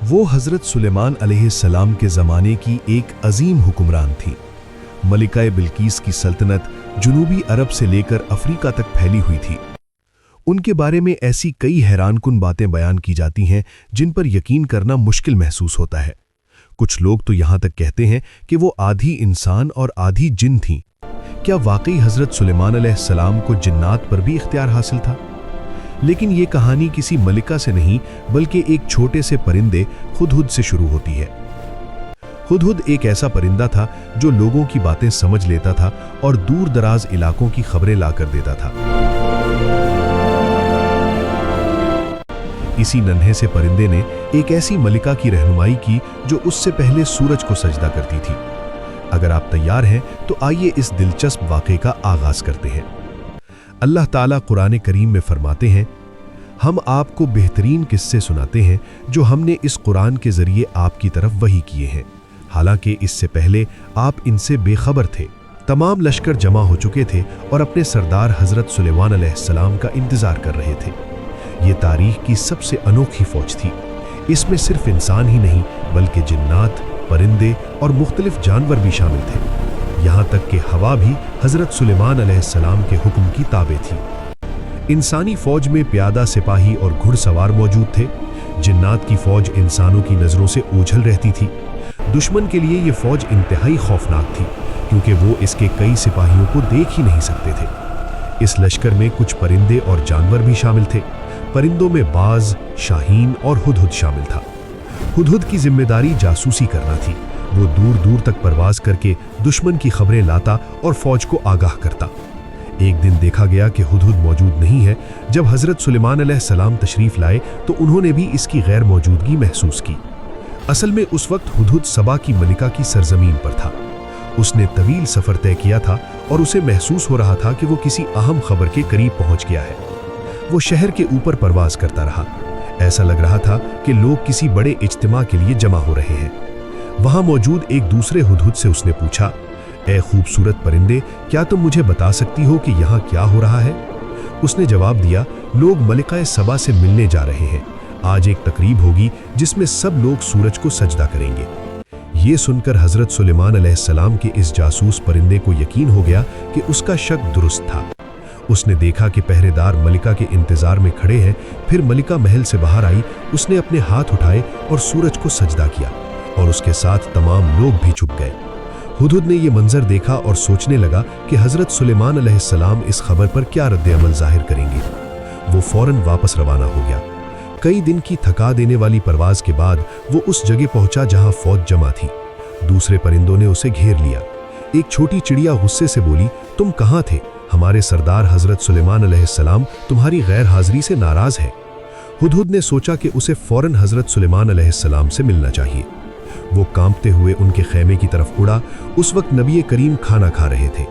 वो हज़रत सुलेमान अलैहिस्सलाम के ज़माने की एक अजीम हुक्मरान थी। मलिका बिल्कीस की सल्तनत जुनूबी अरब से लेकर अफ्रीका तक फैली हुई थी। उनके बारे में ऐसी कई हैरानकुन बातें बयान की जाती हैं जिन पर यकीन करना मुश्किल महसूस होता है। कुछ लोग तो यहाँ तक कहते हैं कि वो आधी इंसान और आधी जिन थीं। क्या वाकई हज़रत सुलेमान अलैहिस्सलाम को जिन्नात पर भी इख्तियार हासिल था? लेकिन ये कहानी किसी मलिका से नहीं बल्कि एक छोटे से परिंदे हुदहुद से शुरू होती है। हुदहुद एक ऐसा परिंदा था जो लोगों की बातें समझ लेता था और दूर दराज इलाकों की खबरें लाकर देता था। इसी नन्हे से परिंदे ने एक ऐसी मलिका की रहनुमाई की जो उससे पहले सूरज को सजदा करती थी। अगर आप तैयार हैं तो आइए इस दिलचस्प वाक़े का आगाज करते हैं। अल्लाह ताला कुरान करीम में फरमाते हैं, हम आपको बेहतरीन किस्से सुनाते हैं जो हमने इस कुरान के जरिए आपकी तरफ वही किए हैं, हालांकि इससे पहले आप इनसे बेखबर थे। तमाम लश्कर जमा हो चुके थे और अपने सरदार हज़रत सुलेमान अलैहिस्सलाम का इंतज़ार कर रहे थे। ये तारीख की सबसे अनोखी फौज थी। इसमें सिर्फ इंसान ही नहीं बल्कि जिन्नात, परिंदे और मुख्तलिफ जानवर भी शामिल थे। यहाँ तक कि हवा भी हज़रत सुलेमान अलैहिस्सलाम के हुक्म की ताबे थी। इंसानी फौज में प्यादा सिपाही और घुड़सवार मौजूद थे। जिन्नात की फौज इंसानों की नज़रों से ओझल रहती थी। दुश्मन के लिए ये फौज इंतहाई खौफनाक थी क्योंकि वो इसके कई सिपाहियों को देख ही नहीं सकते थे। इस लश्कर में कुछ परिंदे और जानवर भी शामिल थे। परिंदों में बाज, शाहीन और हुदहुद शामिल था। हुदहुद की जिम्मेदारी जासूसी करना थी। वो दूर दूर तक परवाज करके दुश्मन की खबरें लाता और फौज को आगाह करता। एक दिन देखा गया कि हुदहुद मौजूद नहीं है। जब हज़रत सुलेमान अलैहिस्सलाम तशरीफ लाए तो उन्होंने भी इसकी गैर मौजूदगी महसूस की। असल में उस वक्त हुदहुद सबा की मलिका की सरजमीन पर था। उसने तवील सफ़र तय किया था और उसे महसूस हो रहा था कि वो किसी अहम खबर के करीब पहुंच गया है। वो शहर के ऊपर परवाज करता रहा। ऐसा लग रहा था कि लोग किसी बड़े इज्तिमा के लिए जमा हो रहे हैं। वहां मौजूद एक दूसरे हुदहुद से उसने पूछा, ए खूबसूरत परिंदे, क्या तुम मुझे बता सकती हो कि यहाँ क्या हो रहा है? उसने जवाब दिया, लोग मलिका सबा से मिलने जा रहे हैं। आज एक तकरीब होगी जिसमें सब लोग सूरज को सजदा करेंगे। ये सुनकर हज़रत सुलेमान अलैहिस्सलाम के इस जासूस परिंदे को यकीन हो गया कि उसका शक दुरुस्त था। उसने देखा कि पहरेदार मलिका के इंतजार में खड़े हैं। फिर मलिका महल से बाहर आई। उसने अपने हाथ उठाए और सूरज को सजदा किया और उसके साथ तमाम लोग भी झुक गए। हुदहुद ने यह मंजर देखा और सोचने लगा कि हज़रत सुलेमान अलैहिस्सलाम इस खबर पर क्या रद्द-ए-अमल जाहिर करेंगे। वो फौरन वापस रवाना हो गया। कई दिन की थका देने वाली परवाज के बाद वो उस जगह पहुंचा जहां फौज जमा थी। दूसरे परिंदों ने उसे घेर लिया। एक छोटी चिड़िया गुस्से से बोली, तुम कहाँ थे? हमारे सरदार हज़रत सुलेमान अलैहिस्सलाम तुम्हारी गैर हाजिरी से नाराज है। हुदहुद ने सोचा कि उसे फौरन हज़रत सुलेमान अलैहिस्सलाम से मिलना चाहिए। वो कांपते हुए उनके खैमे की तरफ उड़ा। उस वक्त नबी करीम खाना खा रहे थे।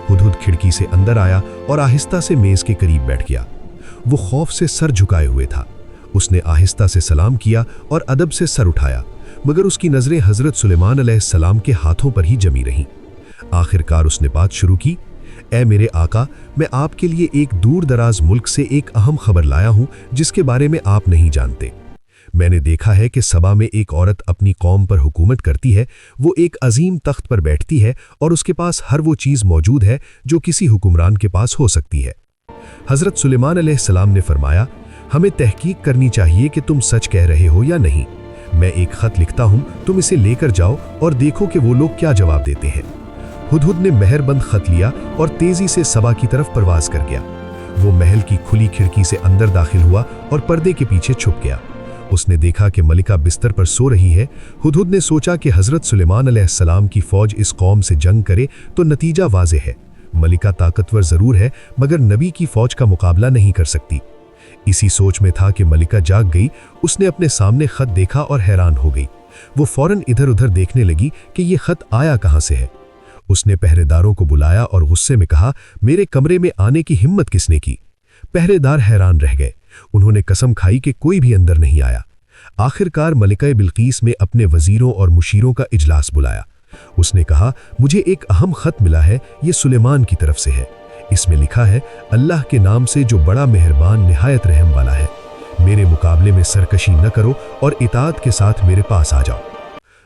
हुदहुद खिड़की से अंदर आया और आहिस्ता से मेज के करीब बैठ गया। वो खौफ से सर झुकाए हुए था। उसने आहिस्ता से सलाम किया और अदब से सर उठाया, मगर उसकी नज़रें हज़रत सुलेमान अलैहिस्सलाम के हाथों पर ही जमी रहीं। आखिरकार उसने बात शुरू की, ए मेरे आका, मैं आपके लिए एक दूर दराज मुल्क से एक अहम खबर लाया हूं जिसके बारे में आप नहीं जानते। मैंने देखा है कि सबा में एक औरत अपनी कौम पर हुकूमत करती है। वो एक अजीम तख्त पर बैठती है और उसके पास हर वो चीज़ मौजूद है जो किसी हुक्मरान के पास हो सकती है। हज़रत सुलेमान अलैहिस्सलाम ने फरमाया, हमें तहकीक करनी चाहिए कि तुम सच कह रहे हो या नहीं। मैं एक ख़त लिखता हूँ, तुम इसे लेकर जाओ और देखो कि वो लोग क्या जवाब देते हैं। हुदहुद ने मेहरबंद ख़त लिया और तेज़ी से सबा की तरफ परवाज कर गया। वो महल की खुली खिड़की से अंदर दाखिल हुआ और पर्दे के पीछे छुप गया। उसने देखा कि मलिका बिस्तर पर सो रही है। हुदहुद ने सोचा कि हज़रत सुलेमान अलैहिस्सलाम की फ़ौज इस कौम से जंग करे तो नतीजा वाज़ेह है। मलिका ताकतवर ज़रूर है मगर नबी की फ़ौज का मुकाबला नहीं कर सकती। इसी सोच में था कि मलिका जाग गई। उसने अपने सामने ख़त देखा और हैरान हो गई। वो फ़ौरन इधर उधर देखने लगी कि ये ख़त आया कहाँ से है। उसने पहरेदारों को बुलाया और गुस्से में कहा, मेरे कमरे में आने की हिम्मत किसने की? पहरेदार हैरान रह गए। उन्होंने कसम खाई कि कोई भी अंदर नहीं आया। आखिरकार मलिका बिल्कीस ने अपने वजीरों और मुशीरों का इजलास बुलाया। उसने कहा, मुझे एक अहम खत मिला है, ये सुलेमान की तरफ से है। इसमें लिखा है, अल्लाह के नाम से जो बड़ा मेहरबान निहायत रहम वाला है। मेरे मुकाबले में सरकशी न करो और इताअत के साथ मेरे पास आ जाओ।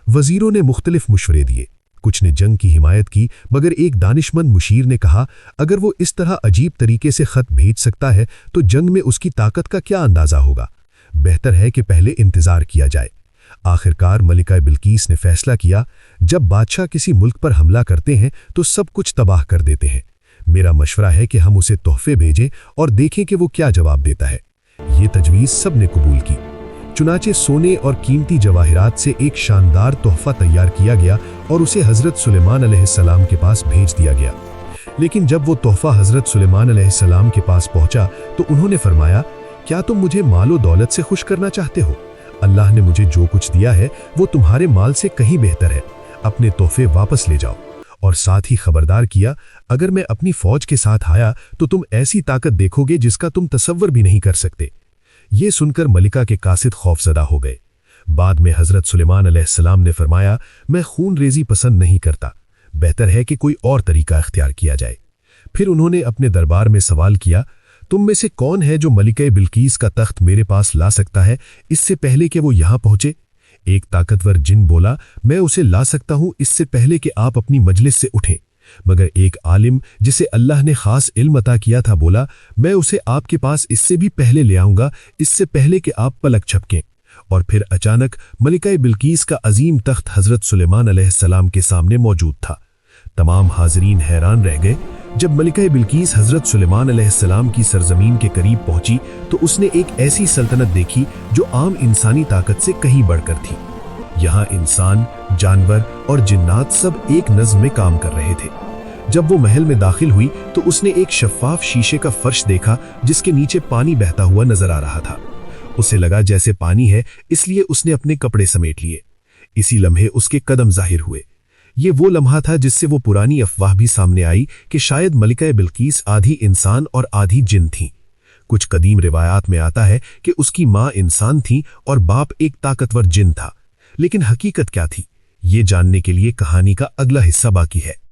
वजीरों ने मुख्तलिफ मशवरे दिए। कुछ ने जंग की हिमायत की, मगर एक दानिशमंद मुशीर ने कहा, अगर वो इस तरह अजीब तरीके से खत भेज सकता है तो जंग में उसकी ताकत का क्या अंदाजा होगा। बेहतर है कि पहले इंतजार किया जाए। आखिरकार मलिका बिल्कीस ने फैसला किया, जब बादशाह किसी मुल्क पर हमला करते हैं तो सब कुछ तबाह कर देते हैं। मेरा मशवरा है कि हम उसे तोहफे भेजें और देखें कि वो क्या जवाब देता है। ये तजवीज़ सब ने कबूल की। चुनाचे सोने और कीमती जवाहिरात से एक शानदार तोहफा तैयार किया गया और उसे हज़रत सुलेमान अलैहिस्सलाम के पास भेज दिया गया। लेकिन जब वो तोहफा हज़रत सुलेमान अलैहिस्सलाम के पास पहुंचा तो उन्होंने फरमाया, क्या तुम मुझे मालो दौलत से खुश करना चाहते हो? अल्लाह ने मुझे जो कुछ दिया है वो तुम्हारे माल से कहीं बेहतर है। अपने तोहफे वापस ले जाओ। और साथ ही खबरदार किया, अगर मैं अपनी फौज के साथ आया तो तुम ऐसी ताकत देखोगे जिसका तुम तसव्वुर भी नहीं कर सकते। ये सुनकर मलिका के कासिद खौफजदा हो गए। बाद में हज़रत सुलेमान अलैहिस्सलाम ने फरमाया, मैं खून रेजी पसंद नहीं करता, बेहतर है कि कोई और तरीका इख्तियार किया जाए। फिर उन्होंने अपने दरबार में सवाल किया, तुम में से कौन है जो मलिका बिल्कीस का तख्त मेरे पास ला सकता है इससे पहले कि वो यहां पहुंचे? एक ताकतवर जिन बोला, मैं उसे ला सकता हूं इससे पहले कि आप अपनी मजलिस से उठें। मगर एक आलिम जिसे अल्लाह ने खास इल्म अता किया था बोला, मैं उसे आपके पास इससे भी पहले ले आऊंगा, इससे पहले कि आप पलक झपकें। और फिर अचानक मलिका बिल्कीस का अजीम तख्त हज़रत सुलेमान अलैहिस्सलाम के सामने मौजूद था। तमाम हाज़रीन हैरान रह गए। जब मलिका बिल्कीस हज़रत सुलेमान अलैहिस्सलाम की सरजमीन के करीब पहुंची तो उसने एक ऐसी सल्तनत देखी जो आम इंसानी ताकत से कहीं बढ़कर थी। यहाँ इंसान, जानवर और जिन्नात सब एक नज़्म में काम कर रहे थे। जब वो महल में दाखिल हुई तो उसने एक शफ़ाफ शीशे का फर्श देखा जिसके नीचे पानी बहता हुआ नजर आ रहा था। उसे लगा जैसे पानी है, इसलिए उसने अपने कपड़े समेट लिए। इसी लम्हे उसके कदम जाहिर हुए। ये वो लम्हा था जिससे वो पुरानी अफवाह भी सामने आई कि शायद मलिका बिल्कीस आधी इंसान और आधी जिन थी। कुछ कदीम रिवायात में आता है कि उसकी माँ इंसान थी और बाप एक ताकतवर जिन था। लेकिन हकीकत क्या थी, ये जानने के लिए कहानी का अगला हिस्सा बाकी है।